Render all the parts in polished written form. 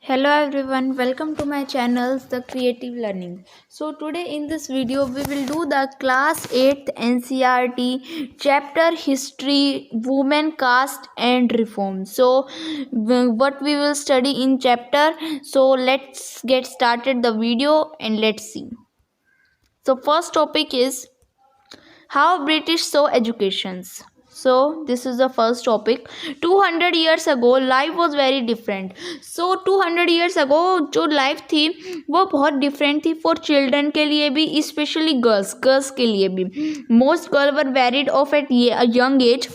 Hello everyone, welcome to my channel The Creative Learning. So today in this video we will do the class 8th NCERT chapter History, Women, Caste and Reform. So what we will study in chapter, so let's get started the video and let's see. So first topic is how British saw educations. So this is the first topic. 200 years ago life was very different. So 200 years ago जो life थी वो बहुत different थी for children के लिए भी, specially girls के लिए भी. Most girl were married of eight young age.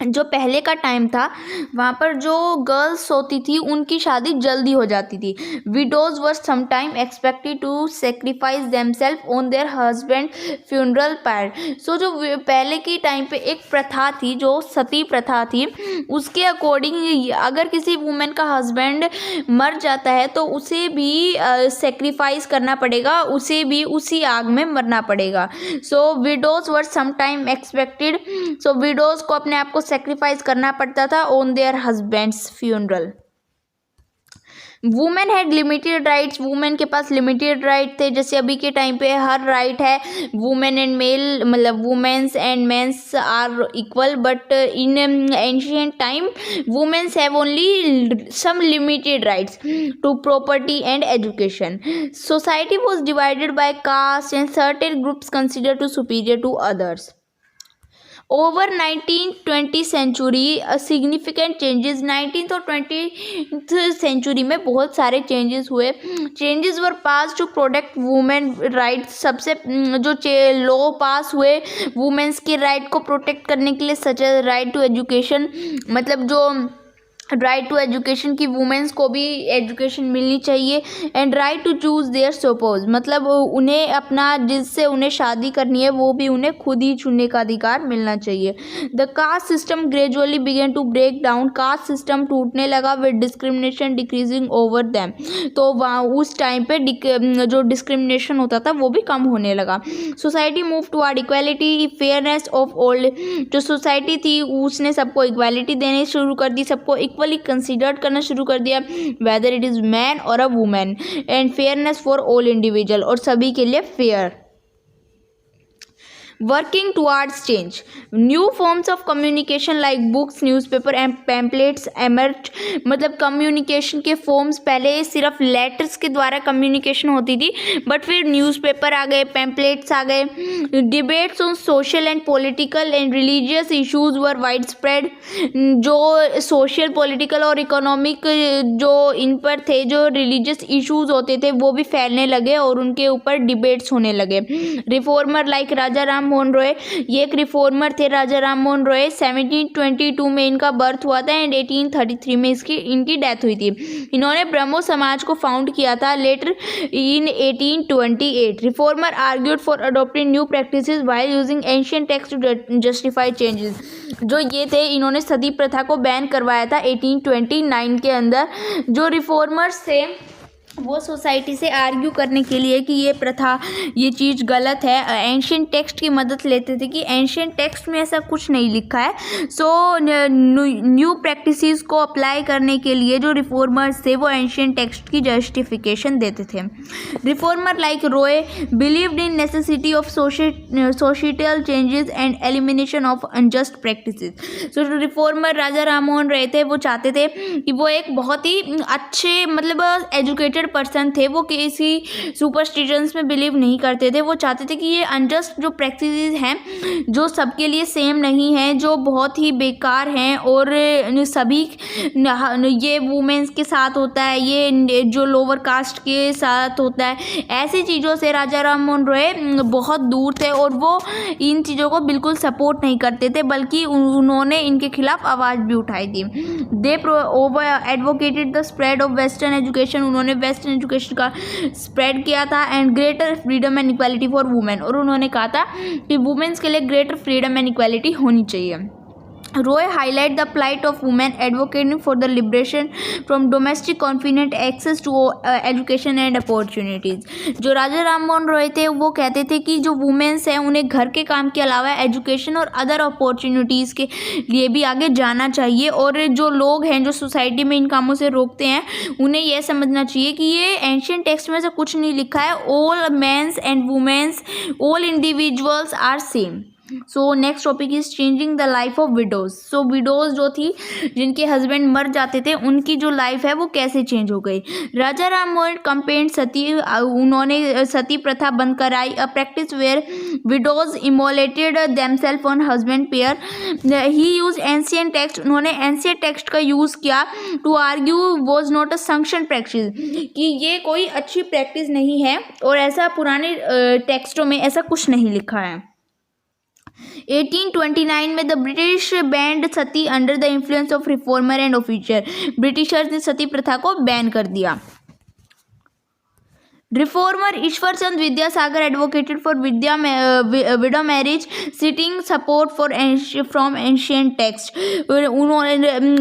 जो पहले का टाइम था वहाँ पर जो गर्ल्स होती थी उनकी शादी जल्दी हो जाती थी. Widows were sometime expected to sacrifice themselves on their husband funeral pyre. So जो पहले की टाइम पे एक प्रथा थी जो सती प्रथा थी, उसके अकॉर्डिंग अगर किसी वुमेन का हस्बैंड मर जाता है तो उसे भी सेक्रीफाइस करना पड़ेगा, उसे भी उसी आग में मरना पड़ेगा. So widows were sometime expected. So widows को अपने आप को सेक्रीफाइस करना पड़ता था on their husbands funeral. Women had limited rights. Women के पास लिमिटेड राइट थे. जैसे अभी के टाइम पे हर राइट है, वुमेन एंड मेल, मतलब womens and mens are equal, but in ancient time womens have only some limited rights to property and education. Society was divided by caste and certain groups considered to superior to others. Over 19th century significant changes. 19th और 20th century में बहुत सारे changes हुए. Changes were pass to protect women rights. सबसे जो law पास हुए women's के right को प्रोटेक्ट करने के लिए, such as right to education, मतलब जो राइट टू एजुकेशन की वुमेन्स को भी एजुकेशन मिलनी चाहिए. And right to choose their spouse, मतलब उन्हें अपना जिससे उन्हें शादी करनी है वो भी उन्हें खुद ही चुनने का अधिकार मिलना चाहिए. The caste system gradually began to break down. Caste system टूटने लगा with discrimination decreasing over them. तो वहाँ उस टाइम पे जो डिस्क्रिमिनेशन होता था वो भी कम होने लगा. Society move toward equality, fairness of all. जो सोसाइटी थी उसने सबको इक्वालिटी देने शुरू कर दी, सबको इक्वली कंसिडर्ड करना शुरू कर दिया, वेदर इट इज मैन और a woman. And fairness for all individual, और सभी के लिए fair. Working towards change, new forms of communication like books, newspaper and pamphlets emerged. मतलब कम्युनिकेशन के फॉर्म्स, पहले सिर्फ लेटर्स के द्वारा कम्युनिकेशन होती थी, बट फिर न्यूज़पेपर आ गए, पैम्पलेट्स आ गए. Debates on social and political and religious issues were wide spread. जो सोशल, पॉलिटिकल और इकोनॉमिक जो इन पर थे, जो रिलीजियस इश्यूज होते थे वो भी फैलने लगे और उनके ऊपर डिबेट्स होने लगे. रिफॉर्मर लाइक राजा राम मोहन रॉय, ये एक रिफॉर्मर थे. राजा राम मोहन रॉय 1722 में इनका बर्थ हुआ था एंड 1833 में इनकी डेथ हुई थी. इन्होंने ब्रह्मो समाज को फाउंड किया था later in 1828. Reformer argued for adopting new practices while using ancient text to justify changes. जो ये थे इन्होंने सती प्रथा को बैन करवाया था 1829 के अंदर. जो रिफॉर्मर्स थे वो सोसाइटी से आर्ग्यू करने के लिए कि ये प्रथा, ये चीज़ गलत है, एंशिएंट टेक्स्ट की मदद लेते थे कि एंशिएंट टेक्स्ट में ऐसा कुछ नहीं लिखा है. सो न्यू प्रैक्टिसेस को अप्लाई करने के लिए जो रिफॉर्मर्स थे वो एंशिएंट टेक्स्ट की जस्टिफिकेशन देते थे. Reformer like Roy believed in necessity of social changes and elimination of unjust practices. So जो रिफॉर्मर राजा राम मोहन रॉय थे वो चाहते थे कि वो एक बहुत ही अच्छे, मतलब एजुकेटेड पर्सन थे. वो किसी सुपरस्टिशंस में बिलीव नहीं करते थे. वो चाहते थे कि ये अनजस्ट जो प्रैक्टिसेस हैं जो सबके लिए सेम नहीं हैं, जो बहुत ही बेकार हैं और सभी ये वुमेन्स के साथ होता है, ये जो लोअर कास्ट के साथ होता है, ऐसी चीज़ों से राजा राम मोहन रॉय बहुत दूर थे और वो इन चीज़ों को बिल्कुल सपोर्ट नहीं करते थे, बल्कि उन्होंने इनके खिलाफ आवाज़ भी उठाई थी. They advocated the spread of western education. उन्होंने वेस्टर्न एजुकेशन का स्प्रेड किया था and greater freedom and equality for women. और उन्होंने कहा था कि वुमेन्स के लिए ग्रेटर फ्रीडम एंड इक्वालिटी होनी चाहिए. Roy highlight the plight of women, advocating for the liberation from domestic confinement, access to education and opportunities. जो राजा राम मोहन रॉय थे वो कहते थे कि जो वुमेन्स हैं उन्हें घर के काम के अलावा एजुकेशन और अदर अपॉर्चुनिटीज़ के लिए भी आगे जाना चाहिए, और जो लोग हैं जो सोसाइटी में इन कामों से रोकते हैं उन्हें यह समझना चाहिए कि ये एंशियंट टेक्स्ट में से कुछ नहीं लिखा है. All mens and womens, all individuals are same. So next topic is changing the life of widows. So widows जो थी जिनके हस्बैंड मर जाते थे उनकी जो लाइफ है वो कैसे चेंज हो गई. राजा राम मोहन कंपेन्ड सती, उन्होंने सती प्रथा बंद कराई. A practice where widows immolated themselves on husband pyre. He use ancient text, उन्होंने एंशियंट टेक्स्ट का यूज़ किया. To argue was not a sanction practice, कि ये कोई अच्छी प्रैक्टिस नहीं है और ऐसा पुराने टेक्स्टों में ऐसा कुछ नहीं लिखा है. 1829 में the British band Sati under the influence of reformer and officer. Britishers ने सती प्रथा को बैन कर दिया. Reformer Ishwar Chand Vidyasagar advocated for window marriage, sitting support for from ancient text. उन्होंने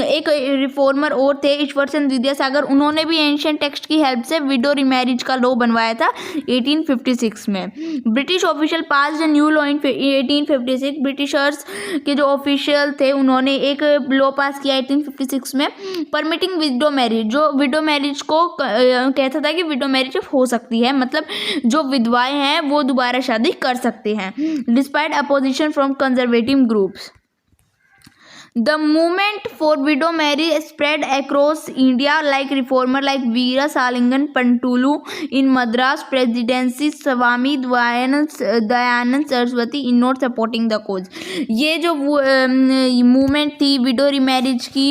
एक रिफॉर्मर और थे ईश्वर चंद विद्यासागर, उन्होंने भी एंशियंट टेक्स्ट की हेल्प से विडो रिमैरिज का लॉ बनवाया था 1856 में. British official pass new law in 1856. Britishers के जो ऑफिशियल थे उन्होंने एक लॉ पास किया 1856 में, परमिटिंग विडो मैरिज. जो विडो मैरिज को कहता था कि विडो मैरिज हो सकती है, मतलब जो विधवाएं हैं वो दोबारा शादी कर सकते हैं. Despite opposition from conservative groups. The movement for widow marriage spread across India, like reformer like Veera Salingan Pantulu in Madras Presidency, Swami Dayanand Saraswati in not supporting the cause. ये जो मूवमेंट थी window remarriage की,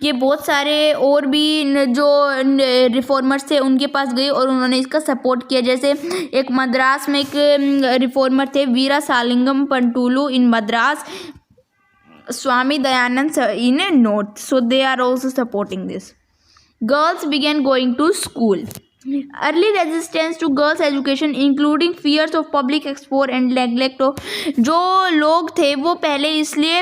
ये बहुत सारे और भी जो रिफॉर्मर्स थे उनके पास गए और उन्होंने इसका सपोर्ट किया. जैसे एक मद्रास में एक रिफॉर्मर थे वीरा सालिंगम पंटुलू इन Madras, Swami Dayanand in a note, so they are also supporting this. Girls began going to school. Early resistance to girls education including fears of public exposure and neglect of. जो लोग थे वो पहले इसलिए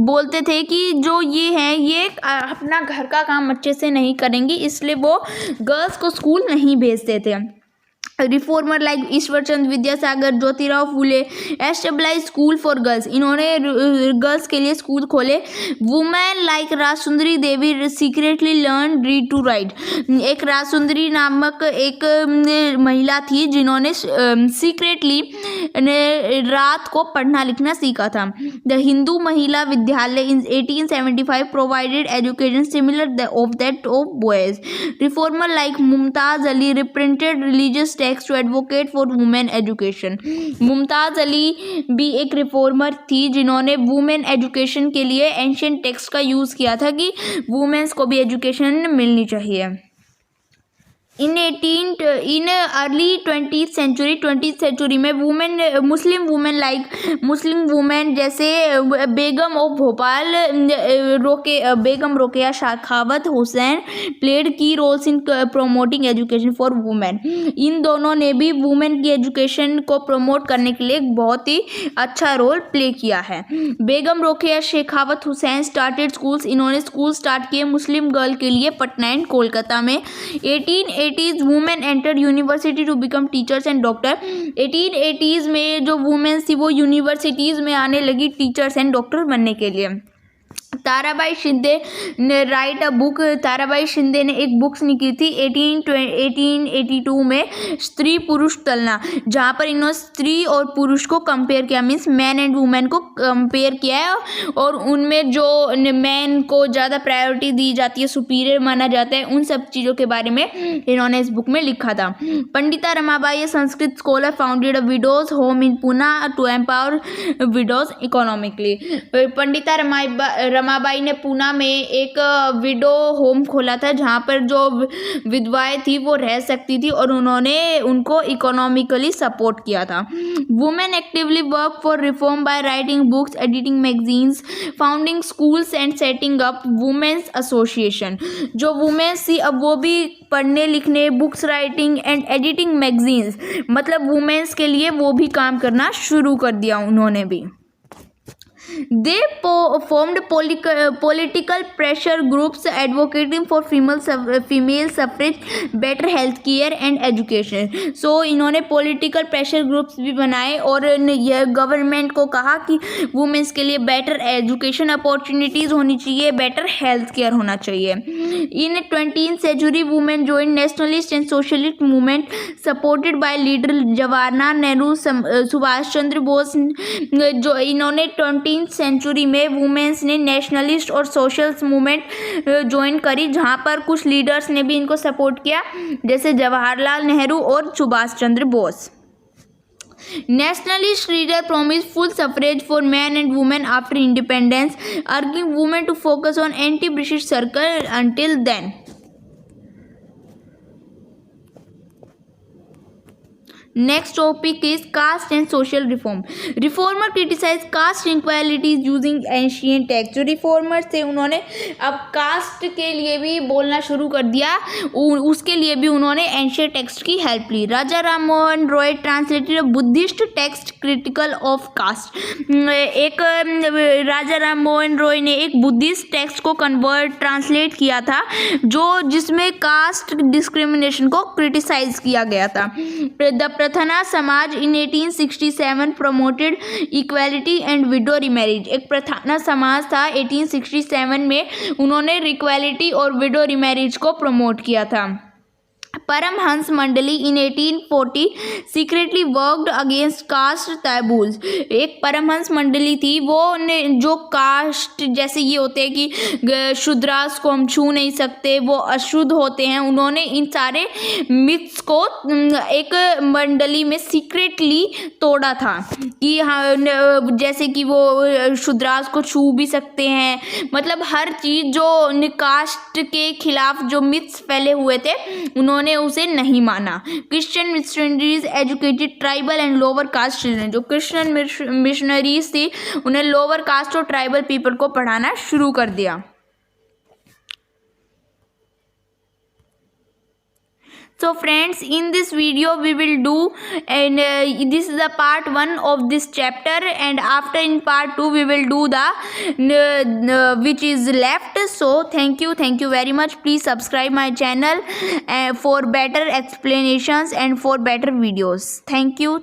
बोलते थे कि जो ये हैं ये अपना घर का काम अच्छे से नहीं करेंगी, इसलिए वो गर्ल्स को स्कूल नहीं भेजते थे. Reformer like Ishwar Chand Vidyasagar, Jyotirao Phule establish school for girls. इन्होंने गर्ल्स के लिए स्कूल खोले. Women like Rajsundari Devi secretly learn read to write. एक राजसुंदरी नामक एक महिला थी जिन्होंने सीक्रेटली रात को पढ़ना लिखना सीखा था. The Hindu Mahila Vidyalaya in 1875 provided education similar of that of boys. Reformer like Mumtaz Ali reprinted religious text to advocate for women education. Mumtaz Ali भी एक रिफॉर्मर थी जिन्होंने वुमेन एजुकेशन के लिए एंशियंट टेक्स्ट का यूज़ किया था कि वुमेन्स को भी एजुकेशन मिलनी चाहिए. इन अर्ली 20th सेंचुरी में मुस्लिम वुमेन जैसे Begum of Bhopal, Begum Rokeya Sakhawat Hussain played key roles in promoting education for women. इन दोनों ने भी वुमेन की एजुकेशन को प्रमोट करने के लिए एक बहुत ही अच्छा रोल प्ले किया है. बेगम रोकेया शेखावत हुसैन स्टार्टेड स्कूल्स. इन्होंने स्कूल स्टार्ट किए मुस्लिम गर्ल के लिए पटना एंड कोलकाता में. 1880s women entered university to become teachers and doctor. 1880s में जो वुमेन्स थी वो यूनिवर्सिटीज़ में आने लगी टीचर्स एंड डॉक्टर बनने के लिए. ताराबाई शिंदे ने right a book. Tarabai Shinde ने एक बुक्स निकली थी 1882 में, स्त्री पुरुष तुलना, जहाँ पर इन्होंने स्त्री और पुरुष को कंपेयर किया, मीन्स मैन एंड वुमेन को कंपेयर किया है, और उनमें जो मैन को ज़्यादा प्रायोरिटी दी जाती है, सुपीरियर माना जाता है, उन सब चीज़ों के बारे में इन्होंने इस बुक में लिखा था. Pandita Ramabai Sanskrit scholar founded a widows home in Pune to empower widows economically. Pandita Ramabai ने पूना में एक विडो होम खोला था जहाँ पर जो विधवाएं थी वो रह सकती थी और उन्होंने उनको इकोनॉमिकली सपोर्ट किया था. Women actively work for reform by writing books, editing magazines, founding schools and setting up womens association. जो वुमेन्स थी अब वो भी पढ़ने लिखने, books writing and editing magazines, मतलब वुमेन्स के लिए वो भी काम करना शुरू कर दिया उन्होंने भी. They formed political pressure groups advocating for female suffrage, better health care and education. So इन्होंने political pressure groups भी बनाए और यह गवर्नमेंट को कहा कि वुमेन्स के लिए बेटर एजुकेशन अपॉर्चुनिटीज़ होनी चाहिए, बेटर हेल्थ केयर होना चाहिए. इन 20th century women joined nationalist and socialist movement supported by leader Jawaharlal Nehru, Subhash Chandra Bose. जो इन्होंने 20th century में वुमेन्स ने नेशनलिस्ट और सोशल मूवमेंट ज्वाइन करी, जहाँ पर कुछ लीडर्स ने भी इनको सपोर्ट किया, जैसे जवाहरलाल नेहरू और Subhash Chandra Bose. Nationalist leader promised full suffrage for men and women after independence, urging women to focus on anti-British circle until then. Next topic is caste and social reform. Reformer criticized caste inequalities using ancient texts. जो reformers थे उन्होंने अब cast के लिए भी बोलना शुरू कर दिया, उसके लिए भी उन्होंने एंशियंट टेक्स्ट की हेल्प ली. Raja Ram Mohan Roy translated Buddhist text critical of caste. एक राजा राम मोहन रॉय ने एक बुद्धिस्ट टेक्स्ट को ट्रांसलेट किया था, जिसमें कास्ट डिस्क्रिमिनेशन को क्रिटिसाइज किया गया था. प्रथना समाज इन 1867 promoted equality and window remarriage. एक प्रथना समाज था 1867 में, उन्होंने इक्वालिटी और विडो रिमैरिज को प्रमोट किया था. परमहंस मंडली इन 1840 secretly worked against caste taboos. एक परमहंस मंडली थी, वो ने जो कास्ट जैसे ये होते हैं कि शूद्रास को हम छू नहीं सकते, वो अशुद्ध होते हैं, उन्होंने इन सारे मिथ्स को एक मंडली में सीक्रेटली तोड़ा था कि हाँ, जैसे कि वो शूद्रास को छू भी सकते हैं. मतलब हर चीज़ जो कास्ट के खिलाफ जो मिथ्स फैले हुए थे उन्होंने उसे नहीं माना. Christian missionaries educated tribal and lower caste children. जो क्रिश्चियन मिशनरीज थी उन्हें लोअर कास्ट और ट्राइबल पीपल को पढ़ाना शुरू कर दिया. So friends, in this video we will do, and this is the part 1 of this chapter, and after in part 2 we will do the which is left. So thank you very much. Please subscribe my channel for better explanations and for better videos. Thank you.